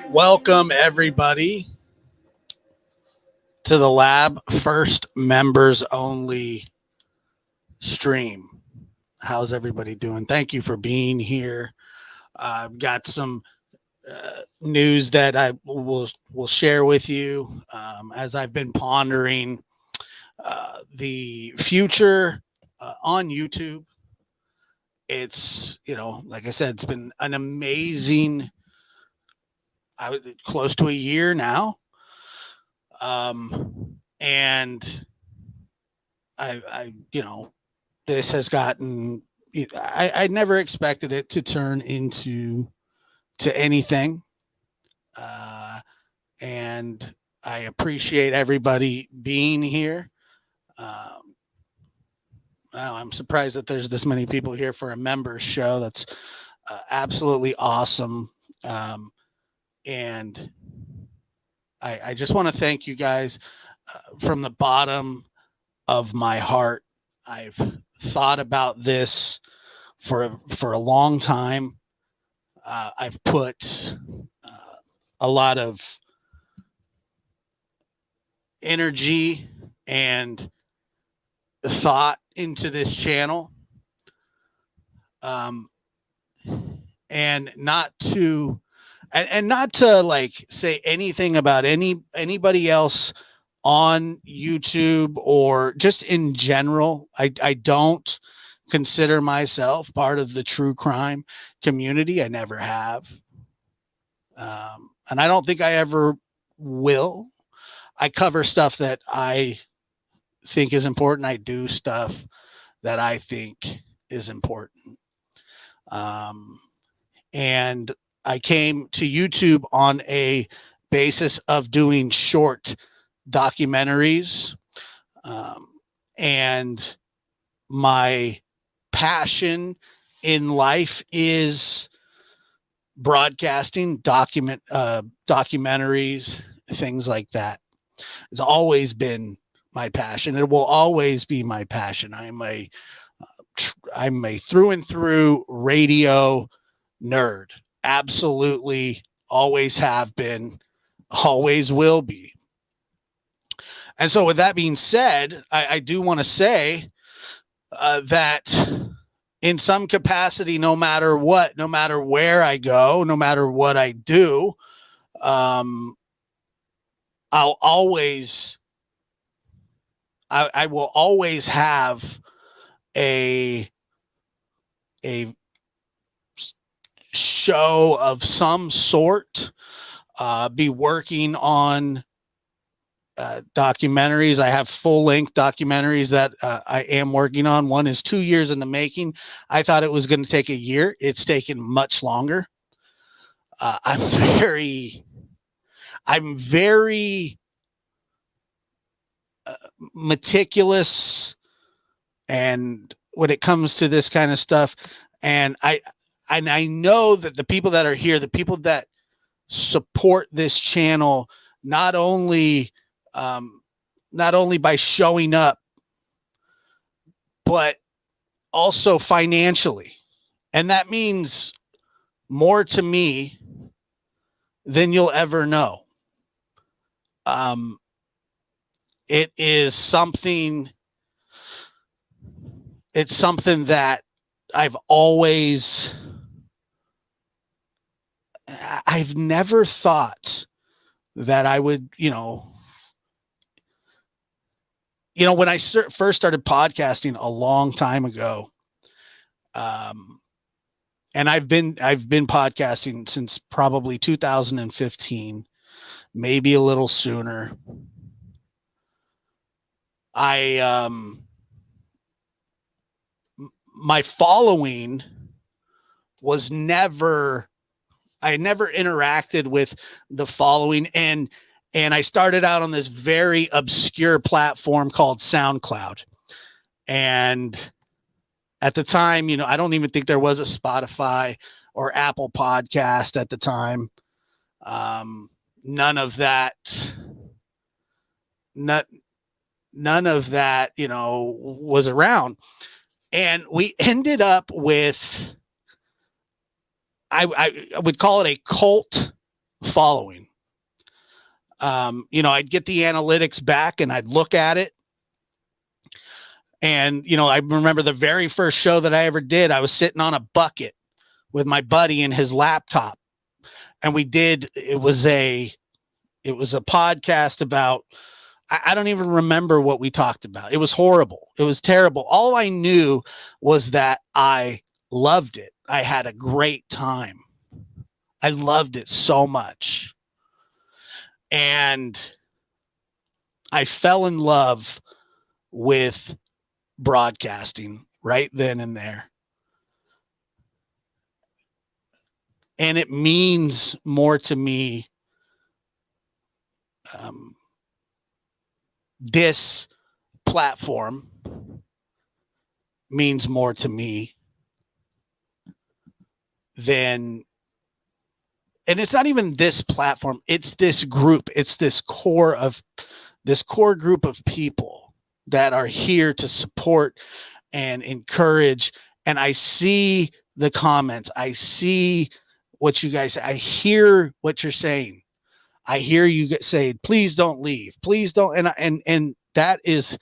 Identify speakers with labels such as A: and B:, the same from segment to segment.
A: Welcome, everybody, to the Lab First Members Only stream. How's everybody doing? Thank you for being here. I've got some news that I will share with you as I've been pondering the future on YouTube. It's, like I said, it's been an amazing close to a year now. And I this has gotten, I never expected it to turn into anything. And I appreciate everybody being here. I'm surprised that there's this many people here for a members show. That's absolutely awesome. And I just want to thank you guys from the bottom of my heart. I've thought about this for a long time. I've put a lot of energy and thought into this channel. And not to like say anything about anybody else on YouTube or just in general. I don't consider myself part of the true crime community. I never have. And I don't think I ever will. I cover stuff that I think is important. I do stuff that I think is important. And I came to YouTube on a basis of doing short documentaries. And my passion in life is broadcasting, documentaries, things like that. It's always been my passion. It will always be my passion. I'm a through and through radio nerd. Absolutely, always have been, always will be. And so with that being said, I do want to say that in some capacity, no matter what, no matter where I go, no matter what I do, I'll always, I will always have a show of some sort, be working on documentaries. I have full-length documentaries that I am working on. One is 2 years in the making. I thought it was going to take a year. It's taken much longer. I'm very meticulous, and when it comes to this kind of stuff, and I know that the people that are here, the people that support this channel, not only by showing up, but also financially. And that means more to me than you'll ever know. It is something, it's something that I've never thought that I would, when I first started podcasting a long time ago, and I've been podcasting since probably 2015, maybe a little sooner. My following was I never interacted with the following, and I started out on this very obscure platform called SoundCloud. And at the time, I don't even think there was a Spotify or Apple podcast at the time. None of that none of that, was around. And we ended up with, I would call it a cult following. I'd get the analytics back and I'd look at it. And, I remember the very first show that I ever did, I was sitting on a bucket with my buddy and his laptop. And it was a podcast about, I don't even remember what we talked about. It was horrible. It was terrible. All I knew was that I loved it. I had a great time. I loved it so much. And I fell in love with broadcasting right then and there. And it means more to me. This platform means more to me than, and it's not even this platform, it's this group, it's this core group of people that are here to support and encourage. And I see the comments, I see what you guys, I hear what you're saying. I hear you say, please don't leave, please don't. And that is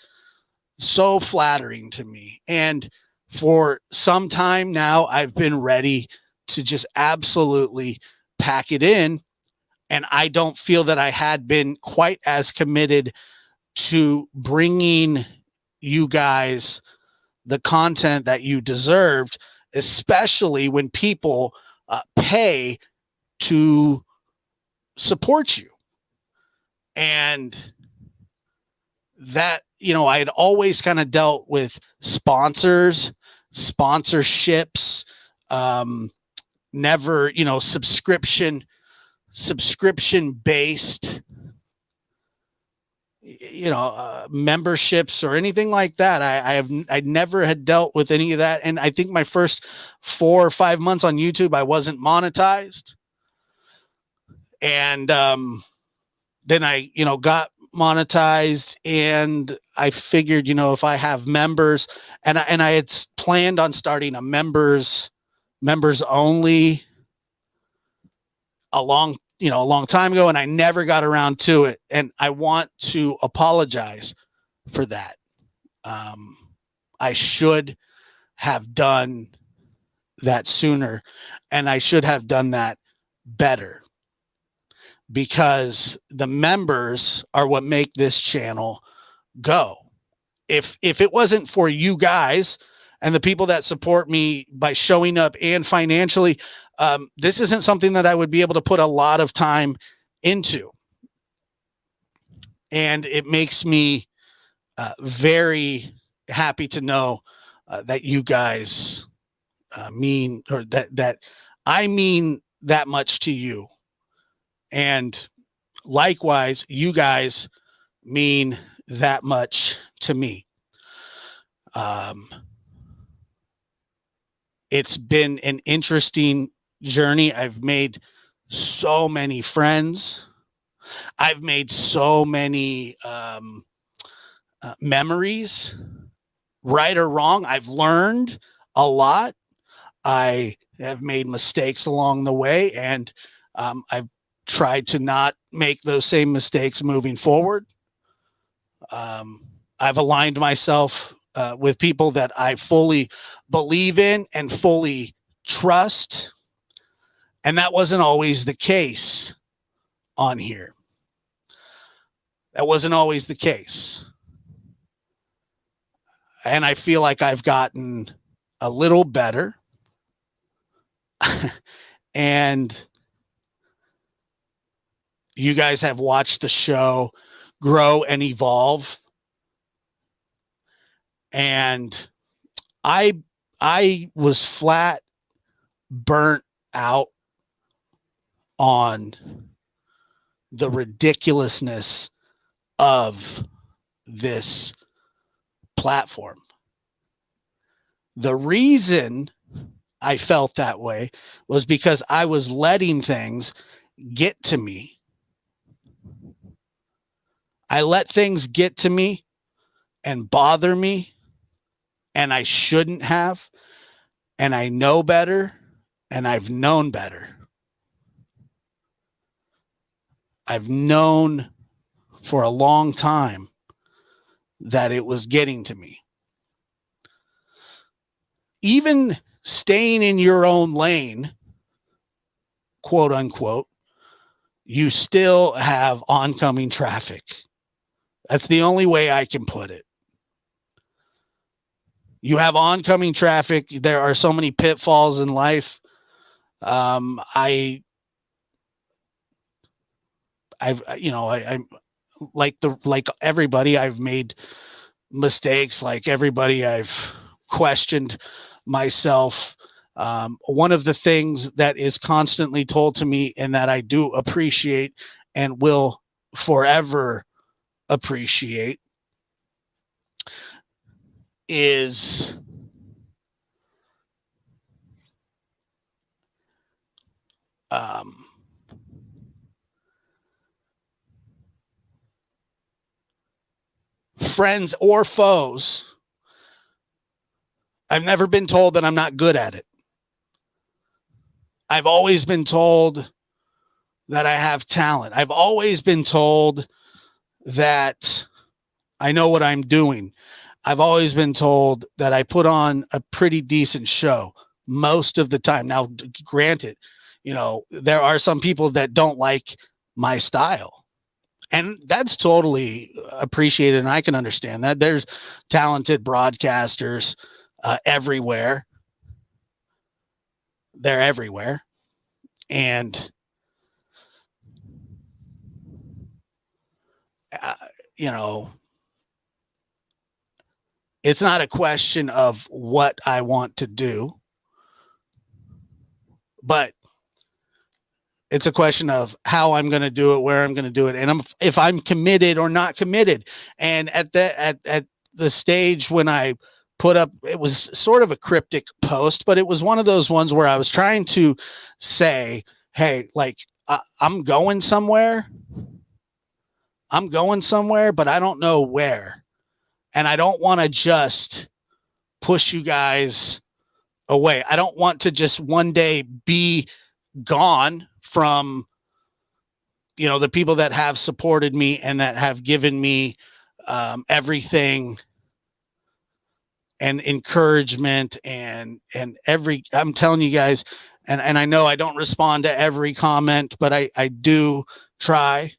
A: so flattering to me. And for some time now, I've been ready to just absolutely pack it in. And I don't feel that I had been quite as committed to bringing you guys the content that you deserved, especially when people pay to support you. And that, I had always kind of dealt with sponsorships, never, subscription based, memberships or anything like that. I never had dealt with any of that. And I think my first 4 or 5 months on YouTube, I wasn't monetized. And then I, got monetized, and I figured, if I have members, and I had planned on starting a members only a long time ago, and I never got around to it. And I want to apologize for that. I should have done that sooner, and I should have done that better, because the members are what make this channel go. If it wasn't for you guys and the people that support me by showing up and financially, this isn't something that I would be able to put a lot of time into. And it makes me very happy to know that you guys mean, or that I mean that much to you. And likewise, you guys mean that much to me. It's been an interesting journey. I've made so many friends. I've made so many memories, right or wrong. I've learned a lot. I have made mistakes along the way, and I've tried to not make those same mistakes moving forward. I've aligned myself with people that I fully believe in and fully trust. And that wasn't always the case on here. That wasn't always the case. And I feel like I've gotten a little better. And you guys have watched the show grow and evolve. And I was flat burnt out on the ridiculousness of this platform. The reason I felt that way was because I was letting things get to me. I let things get to me and bother me, and I shouldn't have. And I know better, and I've known better. I've known for a long time that it was getting to me. Even staying in your own lane, quote unquote, you still have oncoming traffic. That's the only way I can put it. You have oncoming traffic. There are so many pitfalls in life. I'm like everybody. I've made mistakes. Like everybody, I've questioned myself. One of the things that is constantly told to me, and that I do appreciate and will forever appreciate, is friends or foes. I've never been told that I'm not good at it. I've always been told that I have talent. I've always been told that I know what I'm doing. I've always been told that I put on a pretty decent show most of the time. Now, granted, there are some people that don't like my style, and that's totally appreciated. And I can understand that. There's talented broadcasters everywhere. They're everywhere. And, it's not a question of what I want to do, but it's a question of how I'm going to do it, where I'm going to do it, and if I'm committed or not committed. And at the stage when I put up, it was sort of a cryptic post, but it was one of those ones where I was trying to say, hey, like, I'm going somewhere, but I don't know where. And I don't want to just push you guys away. I don't want to just one day be gone from, the people that have supported me and that have given me everything and encouragement and I'm telling you guys, and I know I don't respond to every comment, but I do try,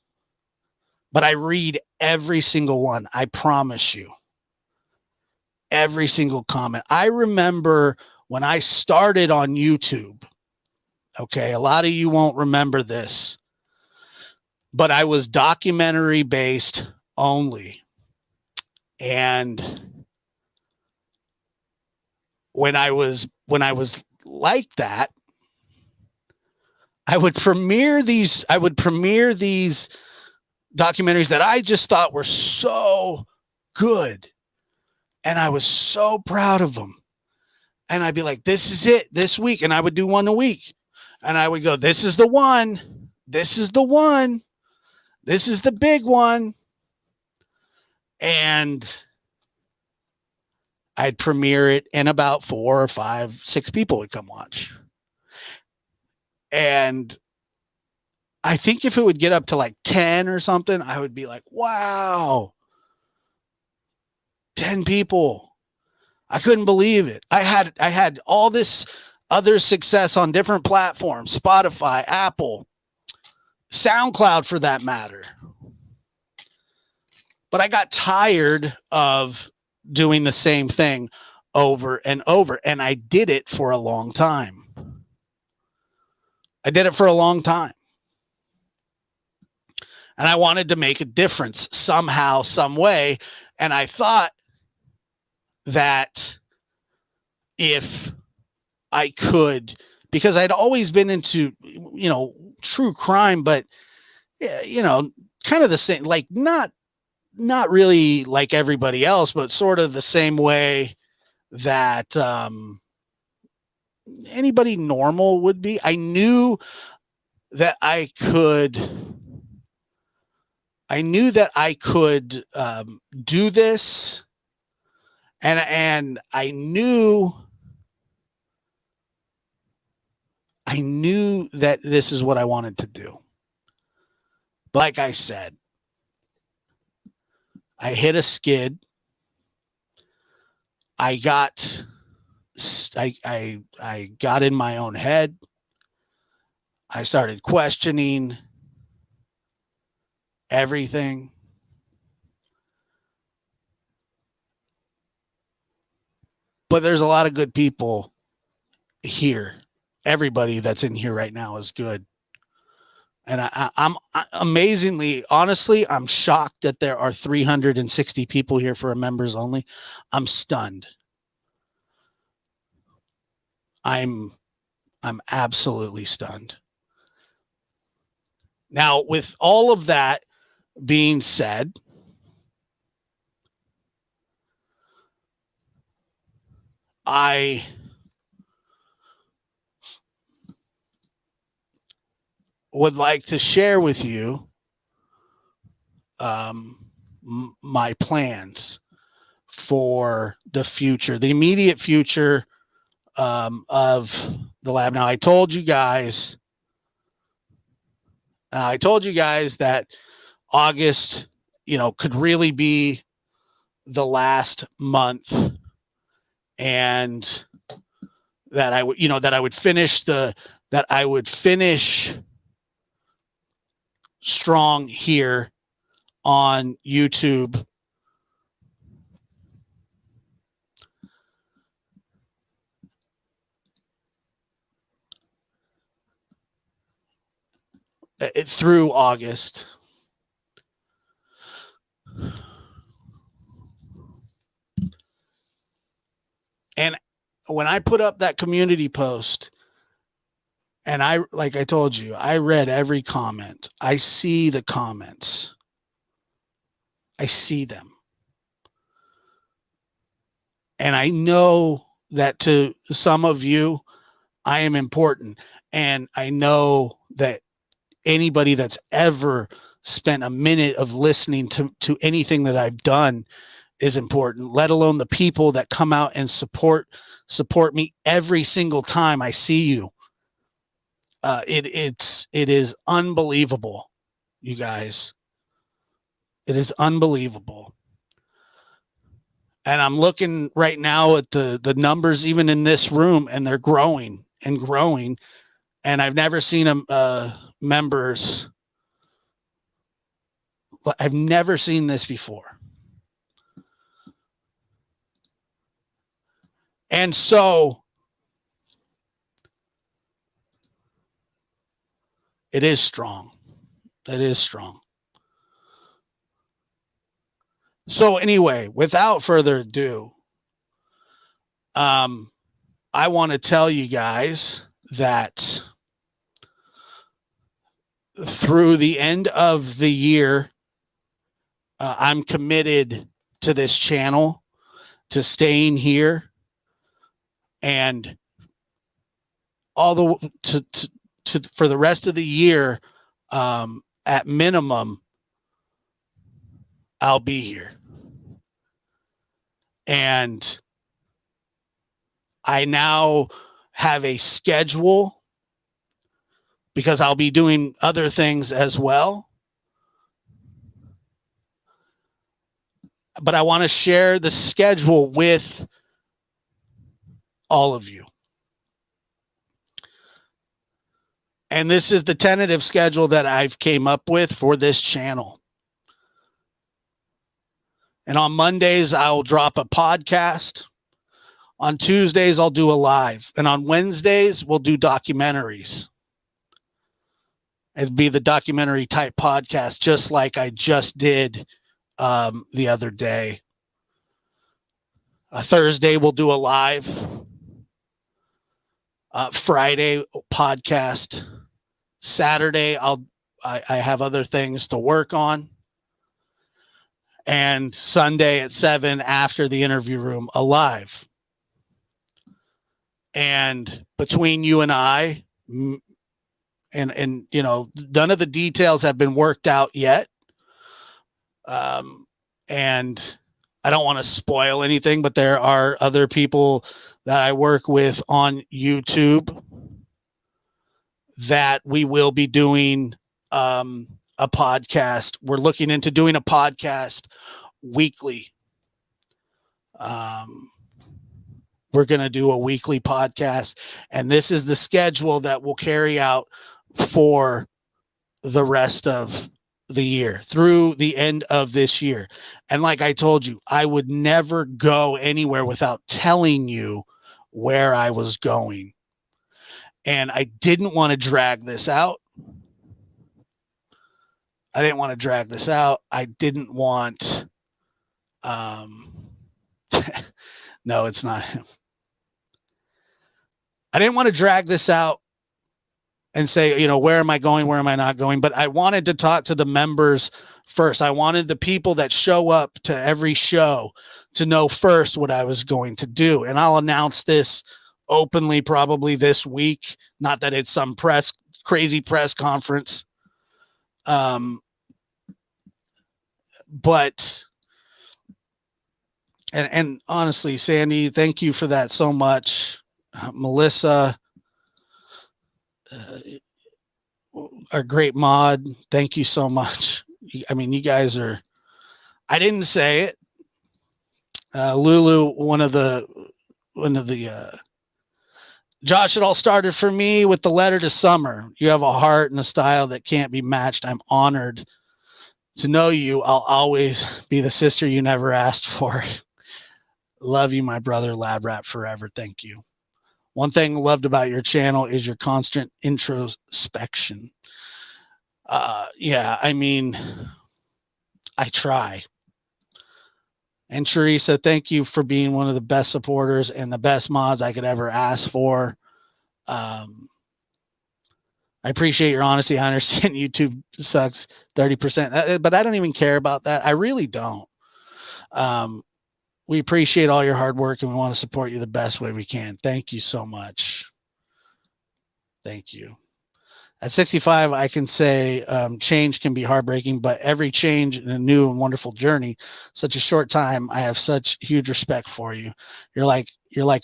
A: but I read every single one. I promise you. Every single comment. I remember when I started on YouTube. Okay, a lot of you won't remember this, but I was documentary based only. And when I was like that, I would premiere these documentaries that I just thought were so good. And I was so proud of them. And I'd be like, this is it this week. And I would do one a week. And I would go, this is the one. This is the one. This is the big one. And I'd premiere it, and about 4 or 5, 6 people would come watch. And I think if it would get up to like 10 or something, I would be like, wow, 10 people. I couldn't believe it. I had all this other success on different platforms, Spotify, Apple, SoundCloud for that matter. But I got tired of doing the same thing over and over. And I did it for a long time. And I wanted to make a difference somehow, some way. And I thought that if I could, because I'd always been into, true crime, but, kind of the same, like not really like everybody else, but sort of the same way that anybody normal would be. I knew that I could I knew that I could do this, and I knew that this is what I wanted to do. But like I said, I hit a skid. I got in my own head. I started questioning everything. But there's a lot of good people here. Everybody that's in here right now is good. And I'm amazingly, honestly, I'm shocked that there are 360 people here for a members only. I'm stunned. I'm absolutely stunned. Now, with all of that being said, I would like to share with you my plans for the future, the immediate future of the lab. Now, I told you guys that August, could really be the last month, and that I would finish strong here on YouTube. Through August. And when I put up that community post, and like I told you, I read every comment. I see the comments. I see them. And I know that to some of you, I am important. And I know that anybody that's ever spent a minute of listening to anything that I've done is important, let alone the people that come out and support me every single time I see you. It is unbelievable, you guys. It is unbelievable. And I'm looking right now at the numbers, even in this room, and they're growing and growing. And I've never seen members. I've never seen this before. And so it is strong. It is strong. So anyway, without further ado, I want to tell you guys that through the end of the year, I'm committed to this channel, to staying here, and all the for the rest of the year, at minimum, I'll be here. And I now have a schedule because I'll be doing other things as well. But I want to share the schedule with all of you. And this is the tentative schedule that I've came up with for this channel. And on Mondays, I'll drop a podcast. On Tuesdays, I'll do a live. And on Wednesdays, we'll do documentaries. It'd be the documentary type podcast, just like I just did the other day. Thursday, we'll do a live. Friday, podcast. Saturday, I have other things to work on. And Sunday at 7 after the interview room, a live. And between you and I, and none of the details have been worked out yet, And I don't want to spoil anything, but there are other people that I work with on YouTube that we will be doing a podcast. We're looking into doing a podcast weekly. We're going to do a weekly podcast, and this is the schedule that we'll carry out for the rest of the year through the end of this year. And like I told you, I would never go anywhere without telling you where I was going. And I didn't want to drag this out. I didn't want to drag this out. I didn't want, no, it's not him. I didn't want to drag this out and say, where am I going? Where am I not going? But I wanted to talk to the members first. I wanted the people that show up to every show to know first what I was going to do. And I'll announce this openly probably this week. Not that it's some crazy press conference. But and honestly, Sandy, thank you for that so much. Melissa, our great mod, thank you so much. I mean, you guys are, I didn't say it. Lulu, one of the Josh, it all started for me with the letter to Summer. You have a heart and a style that can't be matched. I'm honored to know you. I'll always be the sister you never asked for. Love you, my brother, Lab Rat, forever. Thank you. One thing I loved about your channel is your constant introspection. Yeah, I mean, I try. And Teresa, thank you for being one of the best supporters and the best mods I could ever ask for. I appreciate your honesty. I understand YouTube sucks 30%, but I don't even care about that. I really don't. We appreciate all your hard work and we want to support you the best way we can. Thank you so much. Thank you. At 65, I can say change can be heartbreaking, but every change in a new and wonderful journey, such a short time, I have such huge respect for you. You're like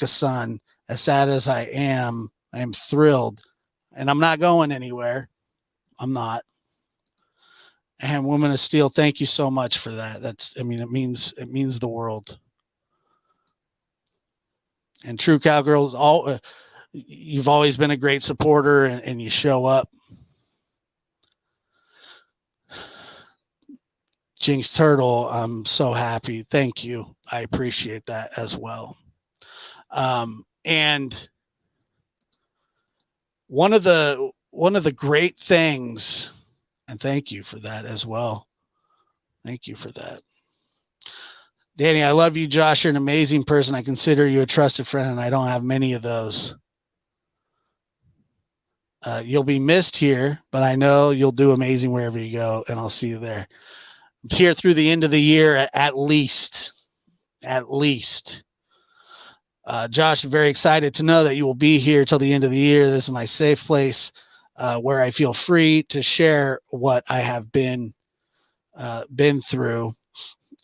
A: a son. As sad as I am thrilled, and I'm not going anywhere. I'm not. And Woman of Steel, thank you so much for that. It means the world. And True Cowgirls, you've always been a great supporter and you show up. Jinx Turtle, I'm so happy. Thank you. I appreciate that as well. And one of the great things, and thank you for that as well. Thank you for that. Danny, I love you, Josh. You're an amazing person. I consider you a trusted friend, and I don't have many of those. You'll be missed here, but I know you'll do amazing wherever you go, and I'll see you there. Here through the end of the year, at least. Josh, very excited to know that you will be here till the end of the year. This is my safe place where I feel free to share what I have been through.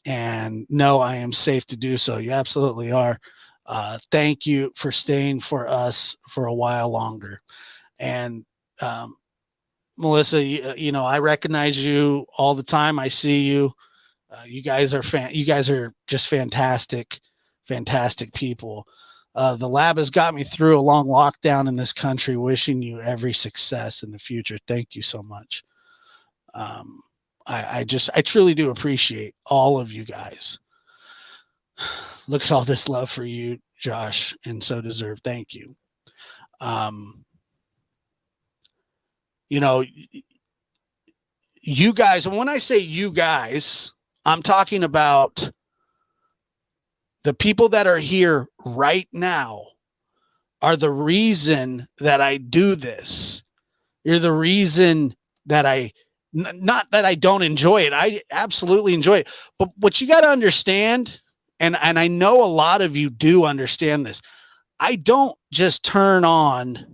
A: And know I am safe to do so. You absolutely are. Thank you for staying for us for a while longer. And Melissa, I recognize you all the time. I see you. You guys are just fantastic people. The lab has got me through a long lockdown in this country. Wishing you every success in the future. Thank you so much. I truly do appreciate all of you guys. Look at all this love for you, Josh, and so deserved. Thank you. You guys, and when I say you guys, I'm talking about the people that are here right now are the reason that I do this. You're the reason that not that I don't enjoy it. I absolutely enjoy it. But what you got to understand, and I know a lot of you do understand this, I don't just turn on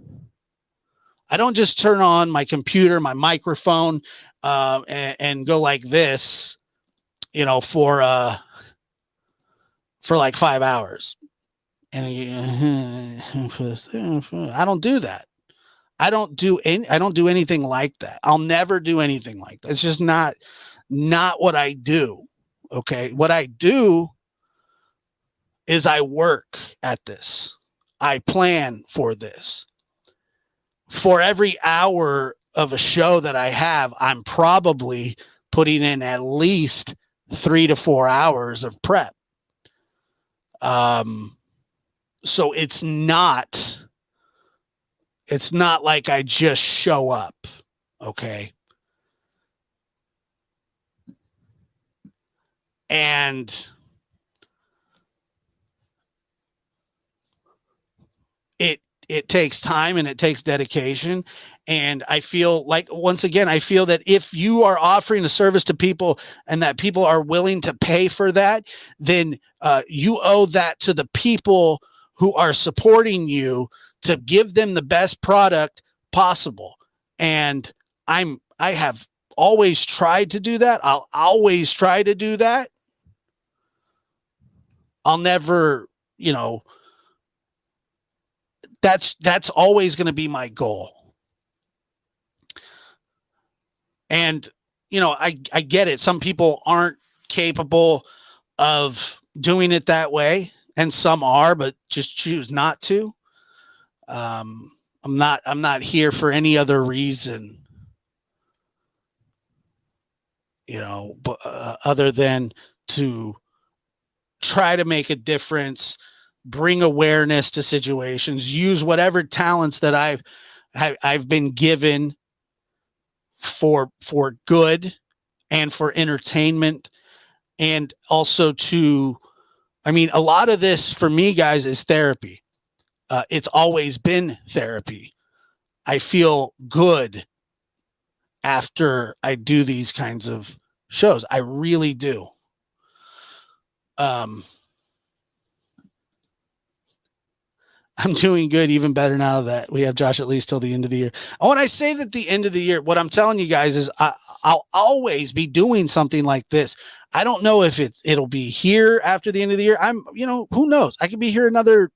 A: my computer, my microphone, and go like this for like 5 hours. And I don't do that. I don't do anything like that. I'll never do anything like that. It's just not what I do. Okay. What I do is I work at this. I plan for this. For every hour of a show that I have, I'm probably putting in at least 3 to 4 hours of prep. So it's not like I just show up. Okay. And it takes time and it takes dedication. And I feel like, once again, I feel that if you are offering a service to people and that people are willing to pay for that, then you owe that to the people who are supporting you to give them the best product possible. And I have always tried to do that. I'll always try to do that. I'll never, that's always going to be my goal. And, I get it. Some people aren't capable of doing it that way, and some are, but just choose not to. I'm not here for any other reason, but other than to try to make a difference, bring awareness to situations, use whatever talents that I've been given for good and for entertainment. And also a lot of this for me, guys, is therapy. It's always been therapy. I feel good after I do these kinds of shows. I really do. I'm doing good, even better now that we have Josh at least till the end of the year. When I say that the end of the year, what I'm telling you guys is I'll always be doing something like this. I don't know if it'll be here after the end of the year. Who knows? I could be here another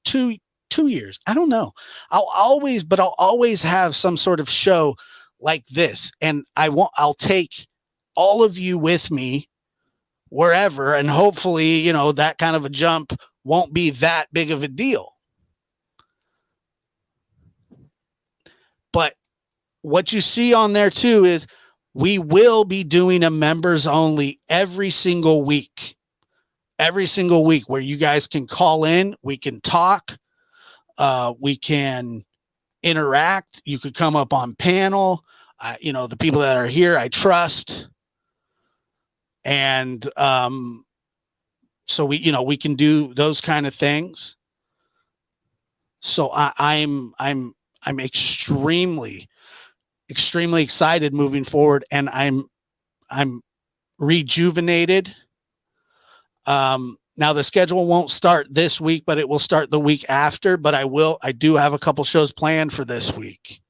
A: two years. I don't know. I'll always have some sort of show like this. And I'll take all of you with me wherever. And hopefully, that kind of a jump won't be that big of a deal. But what you see on there too is we will be doing a members only every single week, where you guys can call in. We can talk. We can interact. You could come up on panel. The people that are here, I trust. And so we can do those kind of things. So I'm extremely excited moving forward, and I'm rejuvenated. Now the schedule won't start this week, but it will start the week after, but I do have a couple shows planned for this week.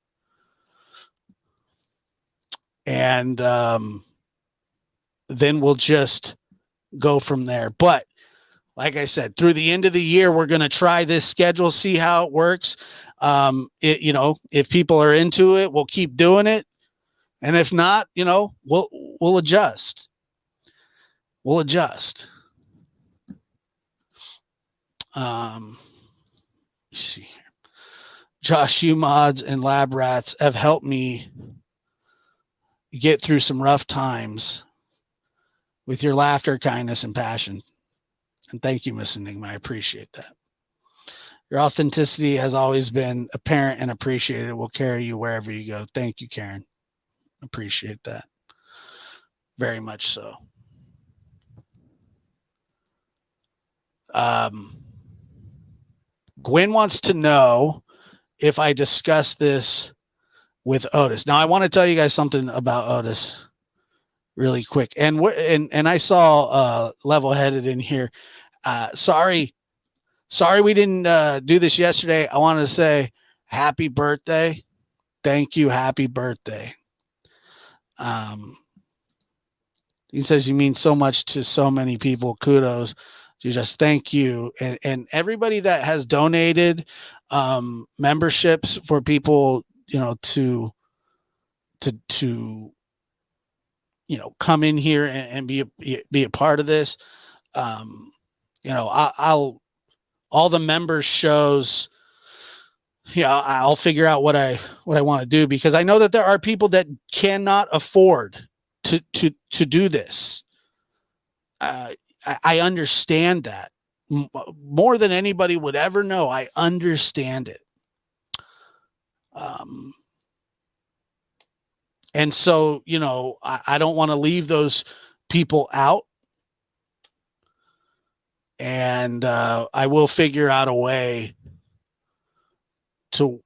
A: And then we'll just go from there. But like I said, through the end of the year, we're going to try this schedule, see how it works. If people are into it, we'll keep doing it. And if not, we'll adjust. We'll adjust. Let's see here. Josh, you mods and lab rats have helped me get through some rough times with your laughter, kindness, and passion. And thank you, Miss Enigma. I appreciate that. Your authenticity has always been apparent and appreciated. It will carry you wherever you go. Thank you, Karen. Appreciate that. Very much so. Gwen wants to know if I discuss this with Otis. Now, I want to tell you guys something about Otis really quick. And I saw Level-Headed in here. Sorry we didn't do this yesterday. I want to say happy birthday. Thank you. Happy birthday. He says, you mean so much to so many people. Kudos. You just thank you. And everybody that has donated memberships for people, to come in here and be a part of this. Um, I'll all the members shows. Yeah, I'll figure out what I want to do, because I know that there are people that cannot afford to do this. I understand that more than anybody would ever know. I understand it. And so, I don't want to leave those people out. And I will figure out a way to,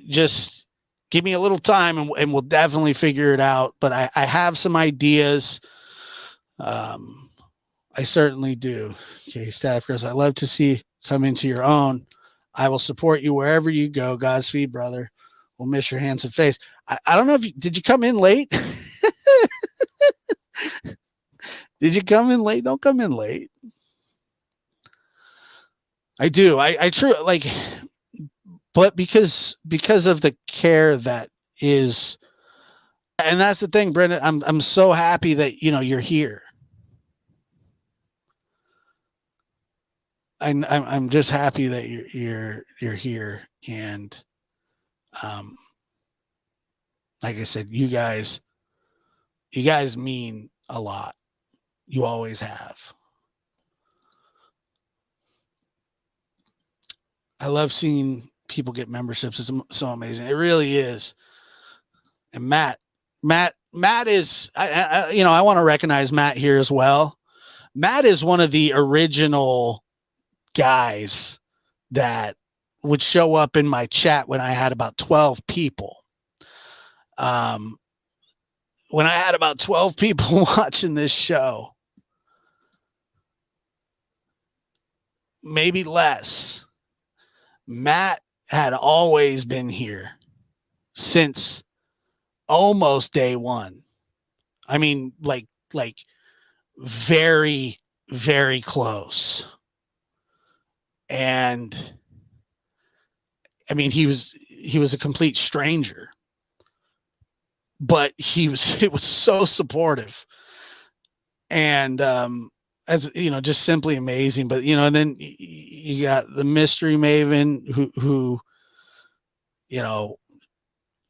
A: just give me a little time, and we'll definitely figure it out. But I have some ideas. I certainly do. Okay, Staff Chris, I love to see come into your own. I will support you wherever you go. Godspeed, brother. We'll miss your hands and face. I don't know if did you come in late? Did you come in late? Don't come in late. I do. I true like, but because of the care that is, and that's the thing, Brendan. I'm so happy that you're here. I'm just happy that you're here, and like I said, you guys mean a lot. You always have. I love seeing people get memberships. It's so amazing. It really is. And Matt is, I want to recognize Matt here as well. Matt is one of the original guys that would show up in my chat when I had about 12 people. When I had about 12 people watching this show, maybe less, Matt had always been here since almost day one. I mean, like very, very close. And I mean, he was a complete stranger, but it was so supportive. And, as just simply amazing. But, and then you got the mystery maven who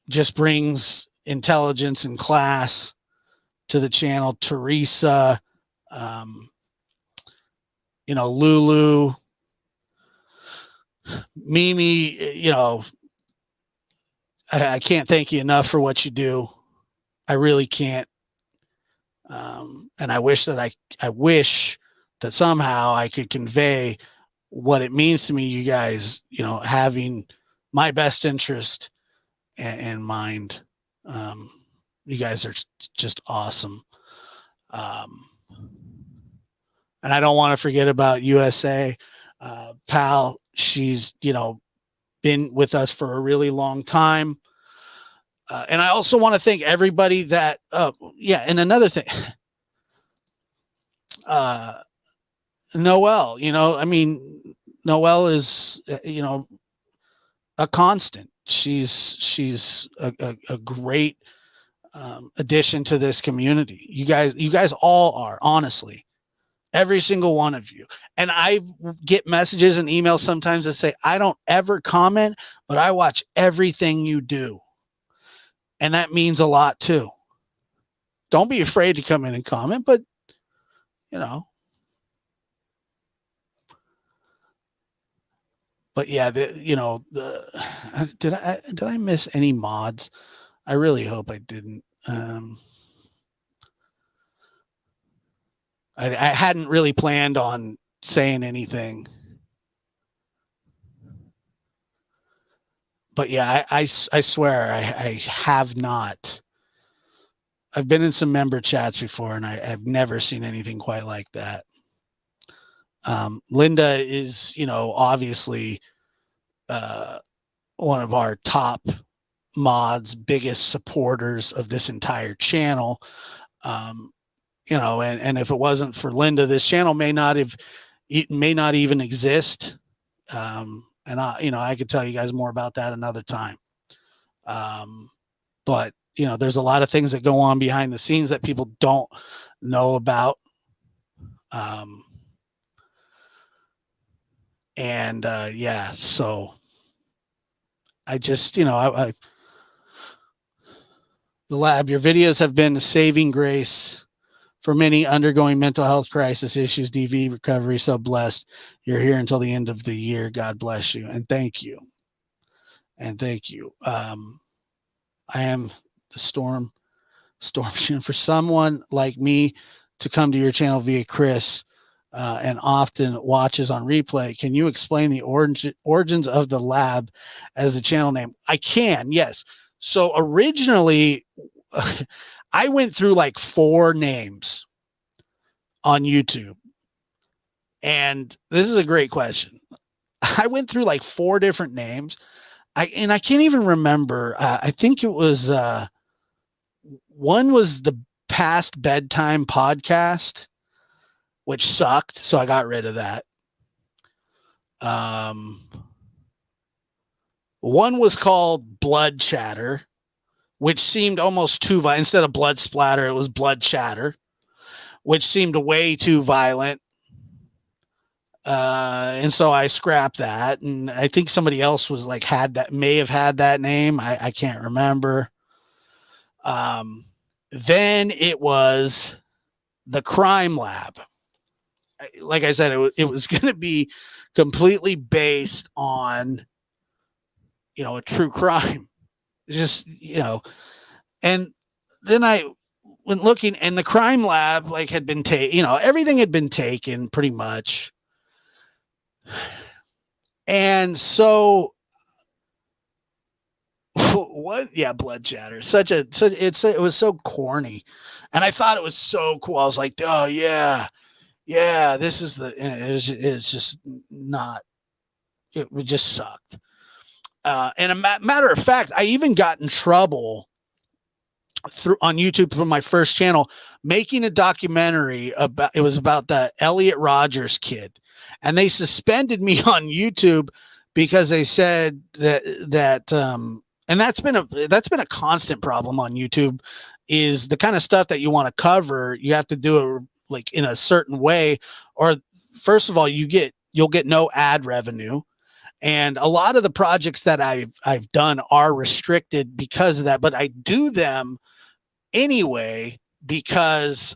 A: just brings intelligence and class to the channel. Teresa, Lulu, Mimi, I can't thank you enough for what you do. I really can't. And I wish that somehow I could convey what it means to me, you guys, having my best interest in mind. You guys are just awesome. And I don't want to forget about USA. Pal, she's, been with us for a really long time. And I also want to thank everybody that, and another thing, Noelle, Noelle is, a constant. She's a great addition to this community. You guys all are, honestly, every single one of you. And I get messages and emails sometimes that say, I don't ever comment, but I watch everything you do. And that means a lot too. Don't be afraid to come in and comment, but but yeah, did I miss any mods? I really hope I didn't. I hadn't really planned on saying anything. But yeah, I swear I have not. I've been in some member chats before, and I've never seen anything quite like that. Linda is, obviously one of our top mods, biggest supporters of this entire channel. Um, and if it wasn't for Linda, this channel it may not even exist. And I could tell you guys more about that another time. But there's a lot of things that go on behind the scenes that people don't know about. So I just, the lab, your videos have been a saving grace for many undergoing mental health crisis issues, DV recovery. So blessed. You're here until the end of the year. God bless you. And thank you. And thank you. I am the storm for someone like me to come to your channel via Chris and often watches on replay. Can you explain the origins of the lab as the channel name? I can, yes. So originally, I went through like 4 names on YouTube. And this is a great question. I went through like 4 different names. I can't even remember. I think it was one was the Past Bedtime Podcast, which sucked, so I got rid of that. One was called Blood Chatter, which seemed almost too violent. Instead of blood splatter, it was blood chatter, which seemed way too violent. And so I scrapped that. And I think somebody else was like, may have had that name. I can't remember. Then it was the Crime Lab. Like I said, it was going to be completely based on, a true crime. Just, and then I went looking, and the Crime Lab had been taken, everything had been taken pretty much. And so what? Yeah, Blood Chatter. It was so corny. And I thought it was so cool. I was like, oh yeah, this is it's just not, it just sucked. And a matter of fact, I even got in trouble on YouTube for my first channel, making a documentary about the Elliot Rogers kid. And they suspended me on YouTube because they said that and that's been a constant problem on YouTube, is the kind of stuff that you want to cover, you have to do it in a certain way, or first of all, you'll get no ad revenue. And a lot of the projects that I've done are restricted because of that, but I do them anyway because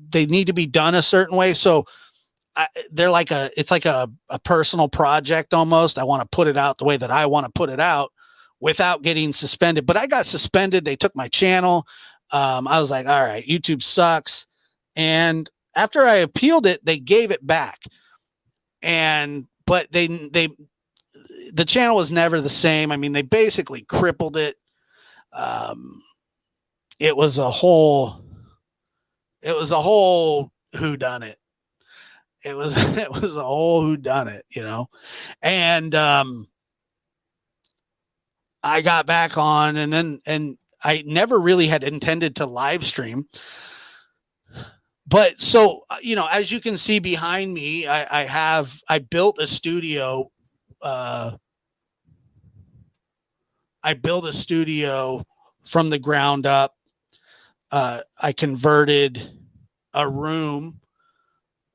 A: they need to be done a certain way. So they're it's like a personal project almost. I want to put it out the way that I want to put it out without getting suspended. But I got suspended. They took my channel. I was like, all right, YouTube sucks. And after I appealed it, they gave it back. But the channel was never the same. I mean, they basically crippled it. It was a whole whodunit. It was a whole whodunit, and I got back on, and I never really had intended to live stream. But so, as you can see behind me, I built a studio. I built a studio from the ground up. I converted a room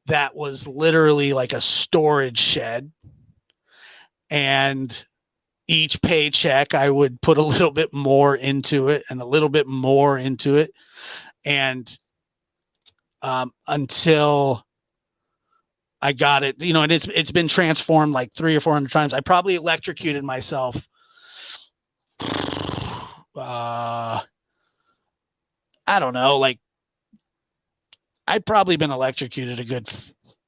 A: that was literally like a storage shed, and each paycheck I would put a little bit more into it and a little bit more into it. And until I got it, and it's been transformed like 300 or 400 times. I probably electrocuted myself. I don't know, I'd probably been electrocuted a good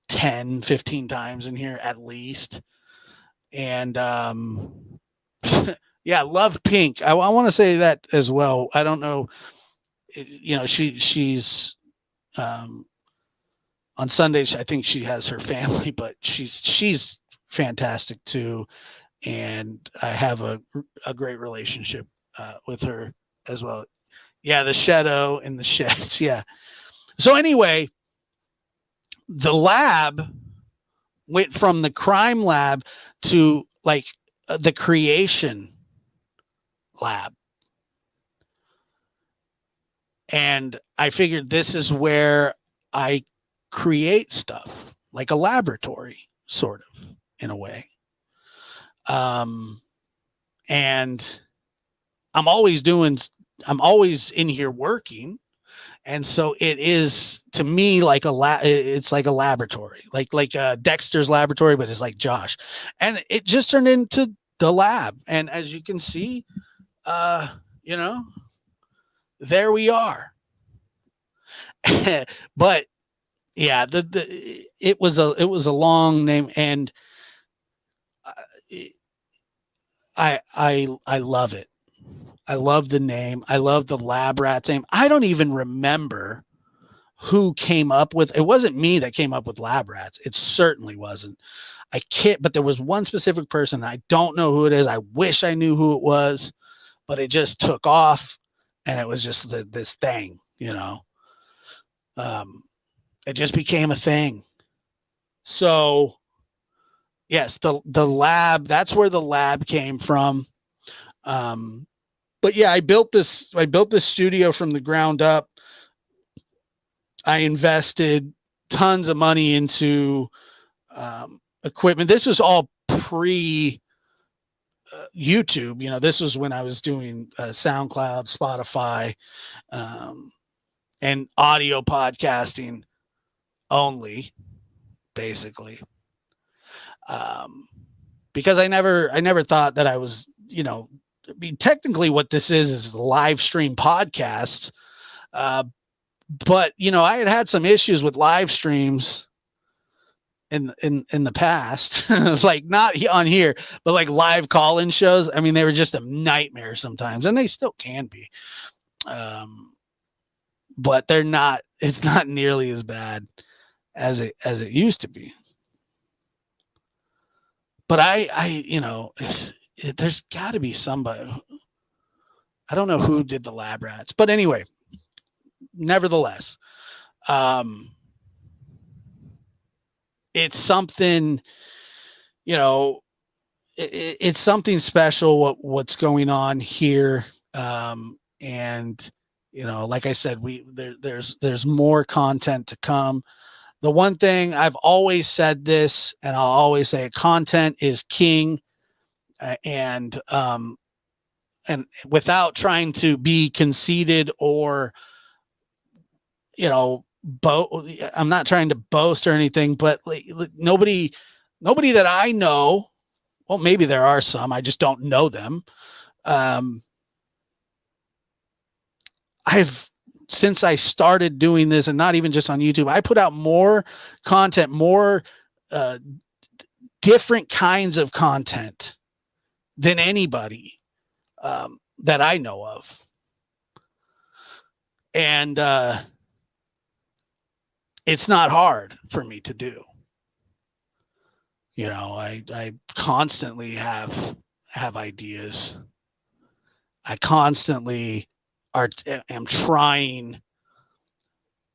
A: 10, 15 times in here at least. And yeah, love Pink. I want to say that as well. I don't know, she's on Sundays, I think she has her family, but she's fantastic too. And I have a great relationship with her as well. Yeah, the shadow in the sheds. Yeah. So anyway, the lab went from the crime lab to like the creation lab. And I figured this is where I create stuff, like a laboratory, sort of, in a way. And I'm always in here working. And so it is to me like it's like a laboratory, like Dexter's laboratory, but it's like Josh. And it just turned into the lab. And as you can see, you know, there we are. But yeah, it was a long name, and I love it. I love the name. I love the lab rats name. I don't even remember who came up with it. Wasn't me that came up with lab rats. It certainly wasn't. I can't, but there was one specific person. I don't know who it is. I wish I knew who it was, but it just took off, and it was just this thing, you know. It just became a thing. So yes, the lab, that's where the lab came from. But yeah, I built this studio from the ground up. I invested tons of money into equipment. This was all pre YouTube. You know, this was when I was doing SoundCloud, Spotify, and audio podcasting only, basically. Because I never thought that I was, you know, I mean, technically what this is live stream podcasts. But you know, I had some issues with live streams in the past, like not on here, but like live call-in shows. I mean, they were just a nightmare sometimes, and they still can be. But it's not nearly as bad as it used to be. But I you know, there's got to be somebody. I don't know who did the lab rats, but anyway, nevertheless, it's something, you know, it's something special what's going on here. And you know, like I said, there's more content to come. The one thing I've always said this, and I'll always say it, content is king. And without trying to be conceited or, you know, I'm not trying to boast or anything, but like, nobody that I know, well, maybe there are some, I just don't know them. Since I started doing this, and not even just on YouTube, I put out more content, more different kinds of content than anybody that I know of. And it's not hard for me to do. You know, I constantly have ideas. I constantly am trying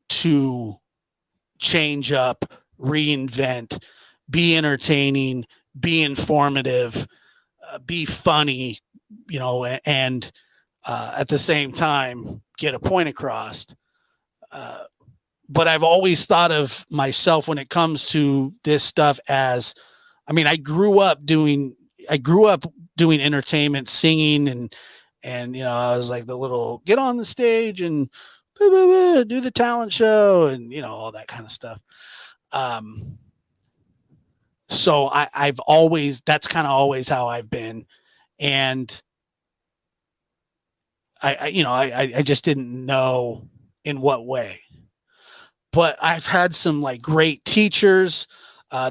A: to change up, reinvent, be entertaining, be informative, be funny, you know, and at the same time get a point across. But I've always thought of myself when it comes to this stuff as, I mean, I grew up doing entertainment, singing, and you know, I was like the little get on the stage and do the talent show and, you know, all that kind of stuff. So I've always, that's kind of always how I've been. And I just didn't know in what way. But I've had some like great teachers.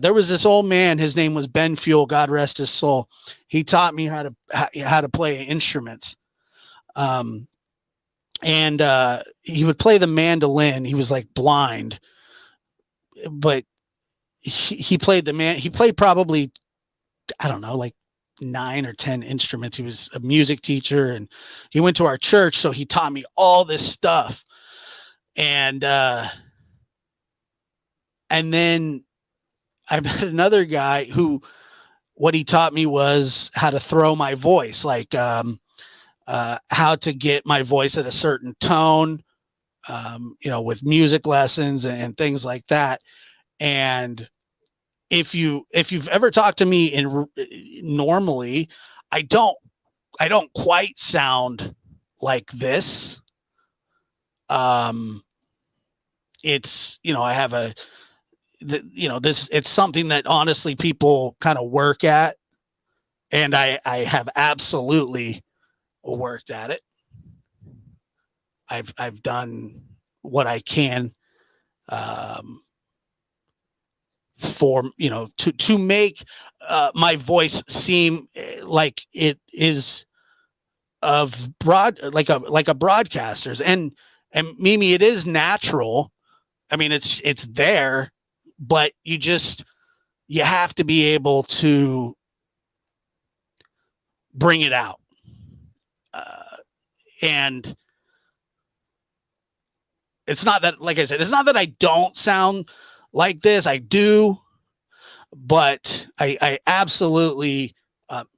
A: There was this old man, his name was Ben Fuel, God rest his soul. He taught me how to play instruments. And he would play the mandolin. He was like blind, but he played he played probably, I don't know, like 9 or 10 instruments. He was a music teacher, and he went to our church. So he taught me all this stuff. And, And then I met another guy who, what he taught me was how to throw my voice, like how to get my voice at a certain tone, with music lessons and things like that. And if you've ever talked to me normally, I don't I don't quite sound like this. Um, it's I have this, it's something that honestly people kind of work at, and I have absolutely worked at it. I've done what I can, um, for to make my voice seem like it is of like a broadcaster's. And Mimi, it is natural. I mean, it's there, but you have to be able to bring it out. And it's not that, like I said, it's not that I don't sound like this. I do, but I absolutely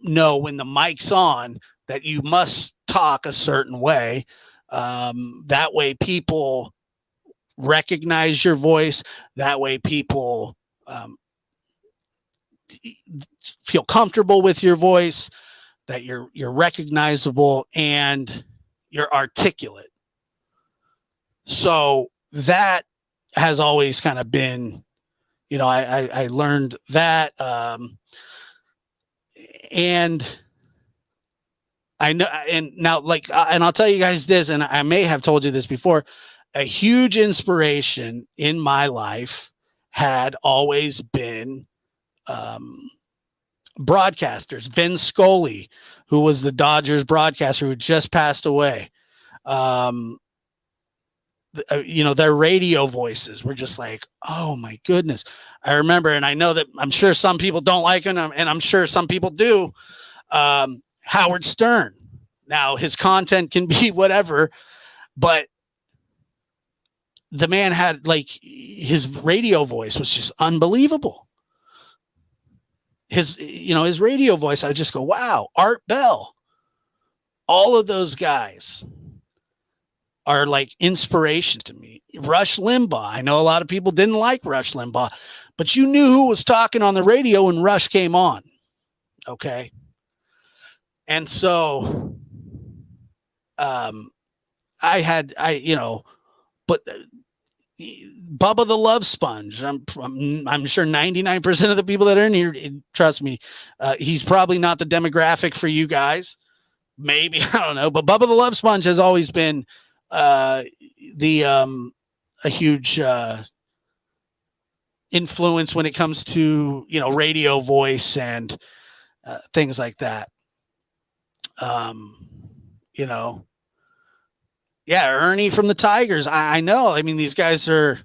A: know when the mic's on that you must talk a certain way. That way people recognize your voice. That way people feel comfortable with your voice, that you're recognizable and you're articulate. So that has always kind of been, I learned that, and I know, and now, like, and I'll tell you guys this, and I may have told you this before, a huge inspiration in my life had always been broadcasters. Vin Scully, who was the Dodgers broadcaster who just passed away. Their radio voices were just like, oh my goodness. I remember, and I know that I'm sure some people don't like him, and I'm sure some people do. Howard Stern. Now, his content can be whatever, but the man had, like, his radio voice was just unbelievable. His radio voice, I just go, wow. Art Bell. All of those guys are like inspiration to me. Rush Limbaugh. I know a lot of people didn't like Rush Limbaugh, but you knew who was talking on the radio when Rush came on. Okay. And so, but Bubba the Love Sponge. I'm sure 99% of the people that are in here, trust me, he's probably not the demographic for you guys. Maybe, I don't know, but Bubba the Love Sponge has always been a huge influence when it comes to radio voice and things like that. Yeah, Ernie from the Tigers. I know. I mean, these guys are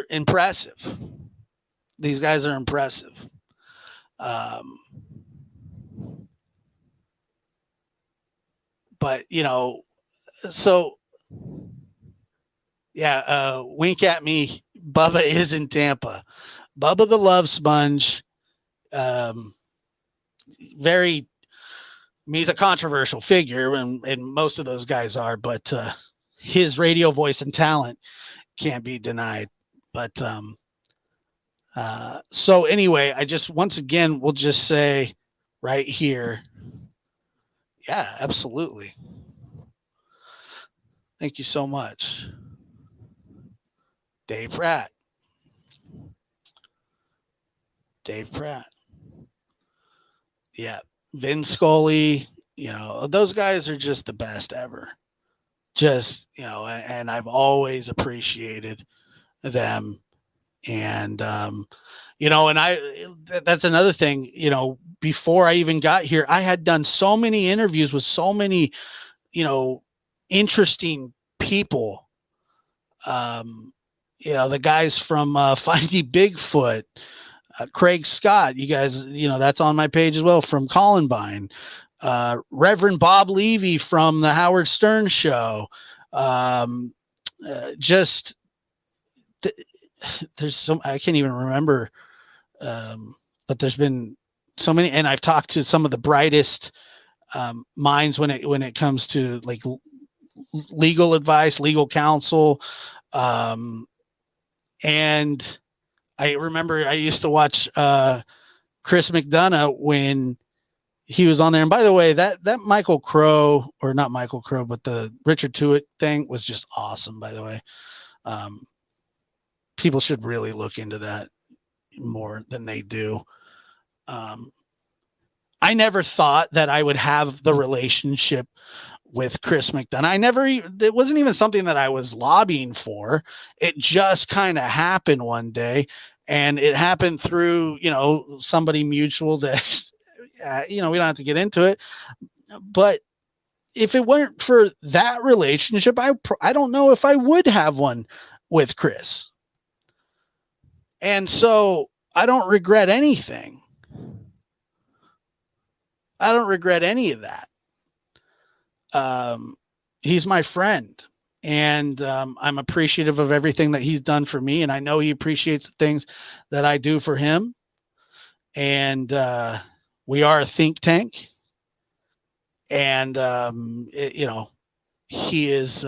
A: impressive. These guys are impressive. But so yeah, wink at me. Bubba is in Tampa. Bubba the Love Sponge. Very. He's a controversial figure, and most of those guys are, but his radio voice and talent can't be denied. But so anyway, I just, once again, we'll just say right here, yeah, absolutely. Thank you so much, Dave Pratt. Yeah. Vin Scully, those guys are just the best ever. Just, and I've always appreciated them. And, that's another thing, before I even got here, I had done so many interviews with so many, interesting people. The guys from Finding Bigfoot, Craig Scott, you guys, that's on my page as well, from Columbine. Reverend Bob Levy from the Howard Stern Show. Just there's some, I can't even remember. But there's been so many, and I've talked to some of the brightest minds when it comes to like legal advice, legal counsel. And I remember I used to watch Chris McDonough when he was on there. And by the way, that Michael Crow, or not Michael Crow, but the Richard Tuitt thing was just awesome, by the way. People should really look into that more than they do. I never thought that I would have the relationship with Chris McDonough. It wasn't even something that I was lobbying for. It just kind of happened one day, and it happened through, somebody mutual that, we don't have to get into it, but if it weren't for that relationship, I don't know if I would have one with Chris. And so I don't regret anything. I don't regret any of that. He's my friend, and I'm appreciative of everything that he's done for me. And I know he appreciates the things that I do for him. And we are a think tank. And, he is,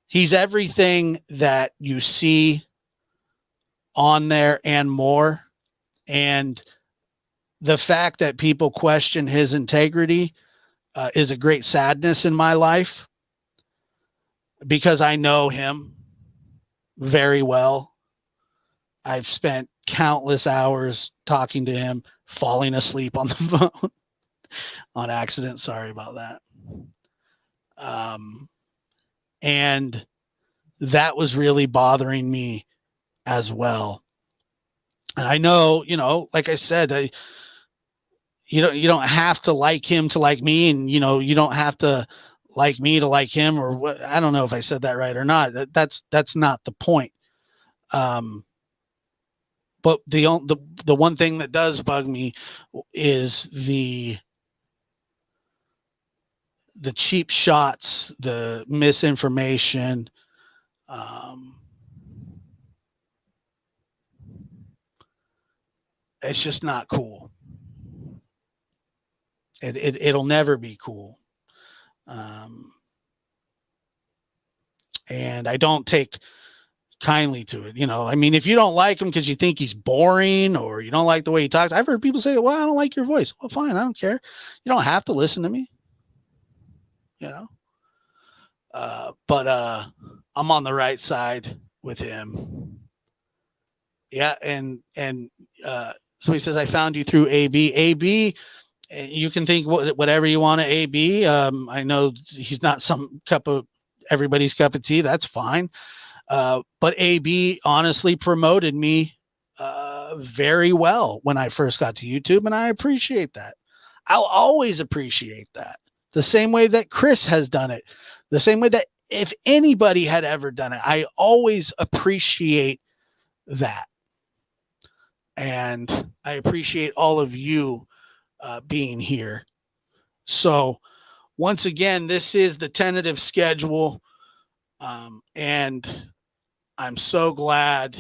A: he's everything that you see on there and more. And the fact that people question his integrity is a great sadness in my life, because I know him very well. I've spent countless hours talking to him, falling asleep on the phone on accident. Sorry about that. And that was really bothering me as well. And I know, like I said, you don't have to like him to like me, and you don't have to like me to like him, or what. I don't know if I said that right or not. That's not the point. But the one thing that does bug me is the cheap shots, the misinformation. It's just not cool. It'll never be cool. And I don't take kindly to it. If you don't like him because you think he's boring, or you don't like the way he talks, I've heard people say, well, I don't like your voice. Well, fine. I don't care. You don't have to listen to me, but I'm on the right side with him. Yeah. And somebody says, I found you through AB. You can think whatever you want of AB. I know he's not everybody's cup of tea. That's fine. But AB honestly promoted me very well when I first got to YouTube, and I appreciate that. I'll always appreciate that. The same way that Chris has done it, the same way that if anybody had ever done it, I always appreciate that. And I appreciate all of you being here. So once again, this is the tentative schedule. And I'm so glad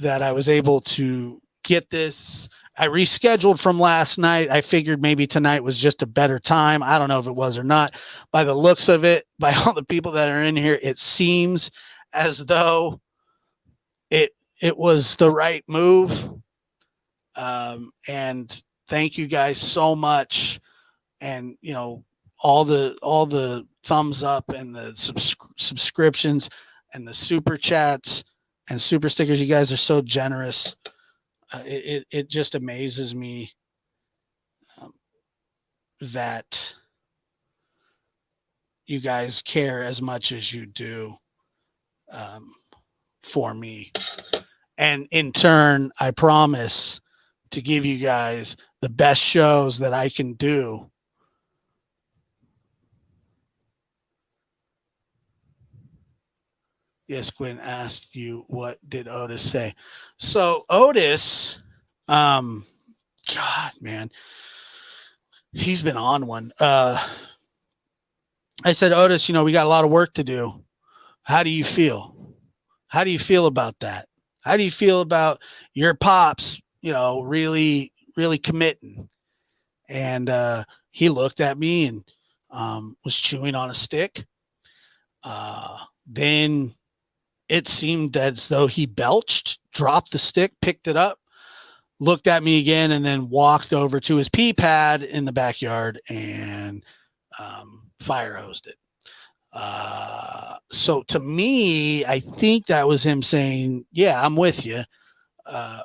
A: that I was able to get this. I rescheduled from last night. I figured maybe tonight was just a better time. I don't know if it was or not. By the looks of it, by all the people that are in here, it seems as though it was the right move. And thank you guys so much. And, all the thumbs up and the subscriptions and the super chats and super stickers. You guys are so generous. It just amazes me that you guys care as much as you do for me. And in turn, I promise to give you guys the best shows that I can do. Yes, Gwen asked you, what did Otis say? So Otis, God, man, he's been on one. I said, Otis, we got a lot of work to do. How do you feel? How do you feel about that? How do you feel about your pops, really, really committing? And he looked at me and was chewing on a stick. Then it seemed as though he belched, dropped the stick, picked it up, looked at me again, and then walked over to his pee pad in the backyard and fire hosed it. So to me, I think that was him saying, yeah, I'm with you. Uh,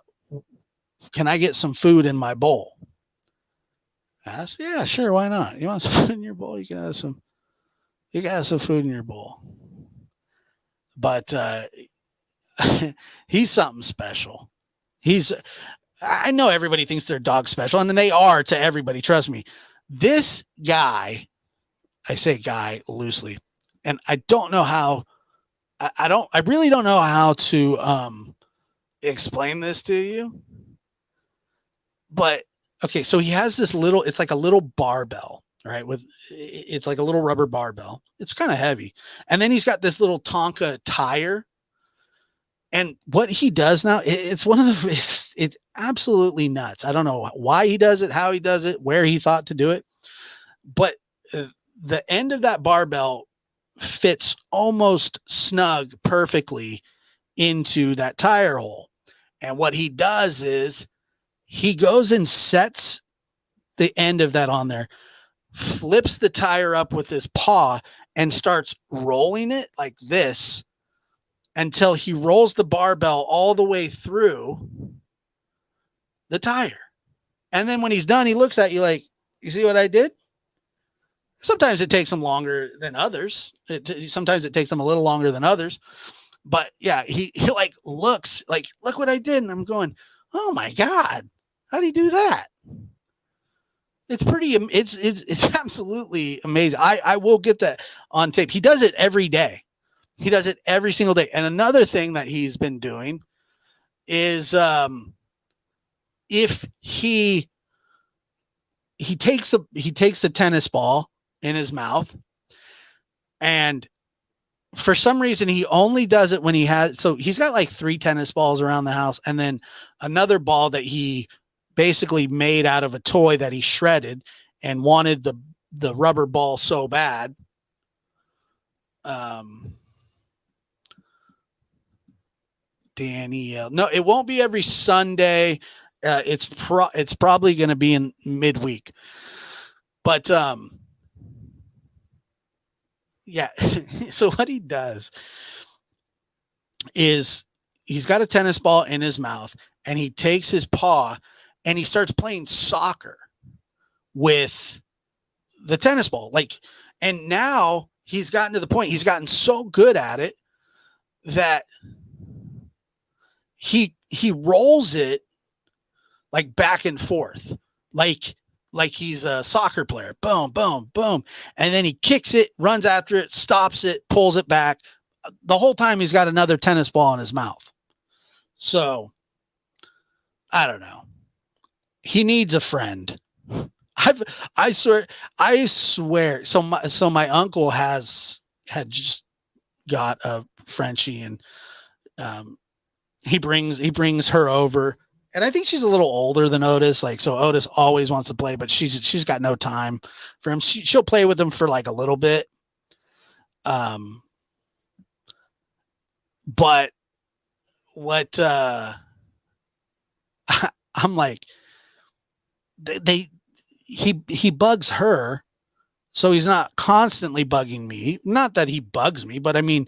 A: can I get some food in my bowl? I said, yeah, sure. Why not? You want some food in your bowl? You can have some, food in your bowl. But, he's something special. I know everybody thinks their dog's special, and they are to everybody. Trust me. This guy, I say guy loosely, and I don't know how, I really don't know how to explain this to you. But okay, so he has this little, it's like a little barbell, right? It's like a little rubber barbell. It's kind of heavy. And then he's got this little Tonka tire. And what he does now, it's one of the, it's absolutely nuts. I don't know why he does it, how he does it, where he thought to do it. But the end of that barbell fits almost snug perfectly into that tire hole. And what he does is he goes and sets the end of that on there, flips the tire up with his paw and starts rolling it like this until he rolls the barbell all the way through the tire. And then when he's done, he looks at you like, you see what I did? Sometimes it takes him longer than others. Sometimes it takes him a little longer than others. But yeah, he like looks like, look what I did. And I'm going, oh my God, how do you do that? It's pretty, it's absolutely amazing. I will get that on tape. He does it every day. He does it every single day. And another thing that he's been doing is if he takes a tennis ball in his mouth, and for some reason he only does it when he has, so he's got like 3 tennis balls around the house and then another ball that he basically made out of a toy that he shredded and wanted the rubber ball so bad. Danielle, no, it won't be every Sunday. It's probably going to be in midweek, but yeah. So what he does is he's got a tennis ball in his mouth and he takes his paw and he starts playing soccer with the tennis ball. And now he's gotten to the point, he's gotten so good at it that he rolls it like back and forth, like he's a soccer player. Boom, boom, boom. And then he kicks it, runs after it, stops it, pulls it back. The whole time he's got another tennis ball in his mouth. So I don't know. He needs a friend. I swear. So my uncle had just got a Frenchie, and he brings her over, and I think she's a little older than Otis. So Otis always wants to play, but she's got no time for him. She'll play with him for like a little bit. But what I'm like, he bugs her, so he's not constantly bugging me. Not that he bugs me, but I mean,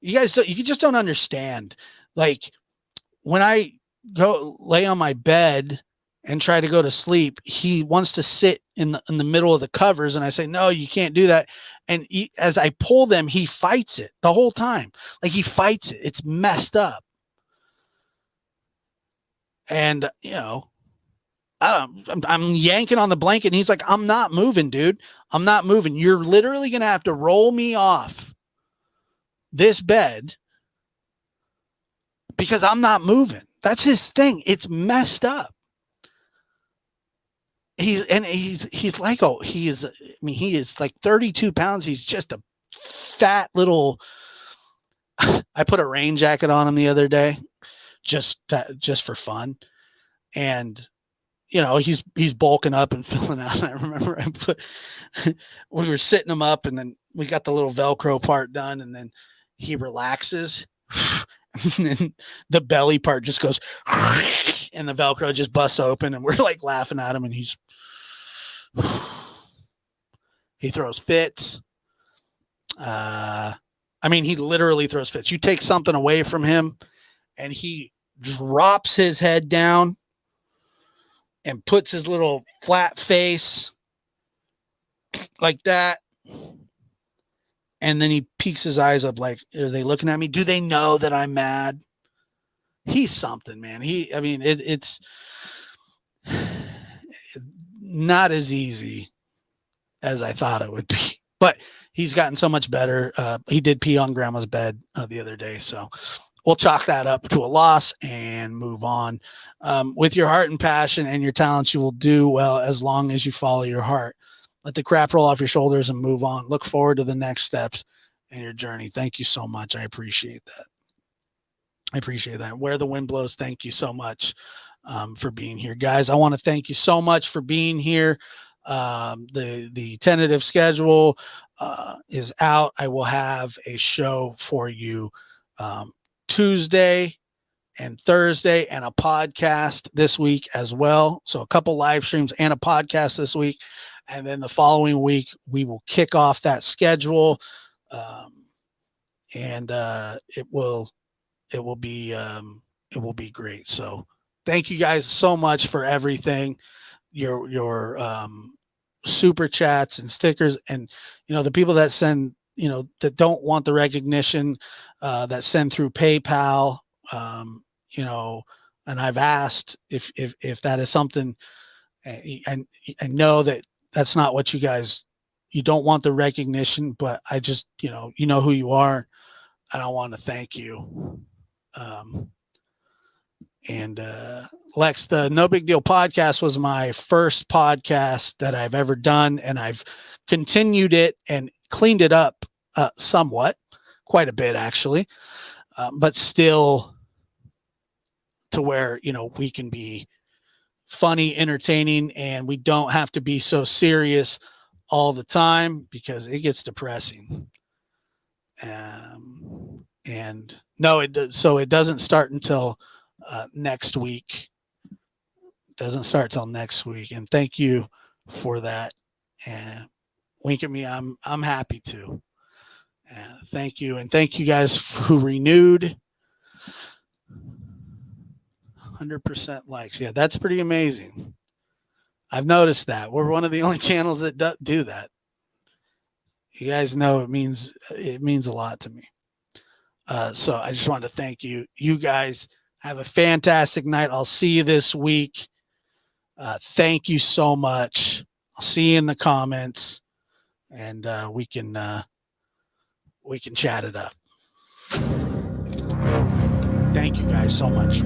A: you just don't understand. Like when I go lay on my bed and try to go to sleep, he wants to sit in the middle of the covers, and I say, no, you can't do that. And as I pull them, he fights it the whole time. Like he fights it. It's messed up. And I'm yanking on the blanket, and he's like, I'm not moving, dude. I'm not moving. You're literally going to have to roll me off this bed because I'm not moving. That's his thing. It's messed up. He is like 32 pounds. He's just a fat little I put a rain jacket on him the other day, just for fun, and he's bulking up and filling out. I remember we were sitting him up, and then we got the little Velcro part done, and then he relaxes, and then the belly part just goes, and the Velcro just busts open, and we're like laughing at him, and he throws fits. He literally throws fits. You take something away from him, and he drops his head down and puts his little flat face like that. And then he peeks his eyes up like, are they looking at me? Do they know that I'm mad? He's something, man. It's not as easy as I thought it would be, but he's gotten so much better. He did pee on grandma's bed the other day. So we'll chalk that up to a loss and move on. With your heart and passion and your talents, you will do well as long as you follow your heart. Let the crap roll off your shoulders and move on. Look forward to the next steps in your journey. Thank you so much. I appreciate that. Where the wind blows, thank you so much for being here. Guys, I want to thank you so much for being here. The tentative schedule is out. I will have a show for you Tuesday and Thursday, and a podcast this week as well. So a couple live streams and a podcast this week. And then the following week, we will kick off that schedule. And it will be great. So thank you guys so much for everything. Your super chats and stickers, and the people that send, that don't want the recognition, that send through PayPal, and I've asked if that is something, and I know that that's not what you don't want the recognition, but I just, you know who you are, and I want to thank you. Lex, the No Big Deal podcast was my first podcast that I've ever done, and I've continued it and cleaned it up somewhat, quite a bit actually, but still to where, we can be funny, entertaining, and we don't have to be so serious all the time because it gets depressing. And no, so it doesn't start until next week. It doesn't start till next week. And thank you for that. And wink at me. I'm happy to. Thank you. And thank you guys who renewed. 100% likes. Yeah, that's pretty amazing. I've noticed that. We're one of the only channels that do that. You guys know it means a lot to me. So I just wanted to thank you. You guys have a fantastic night. I'll see you this week. Thank you so much. I'll see you in the comments, and we can chat it up. Thank you guys so much.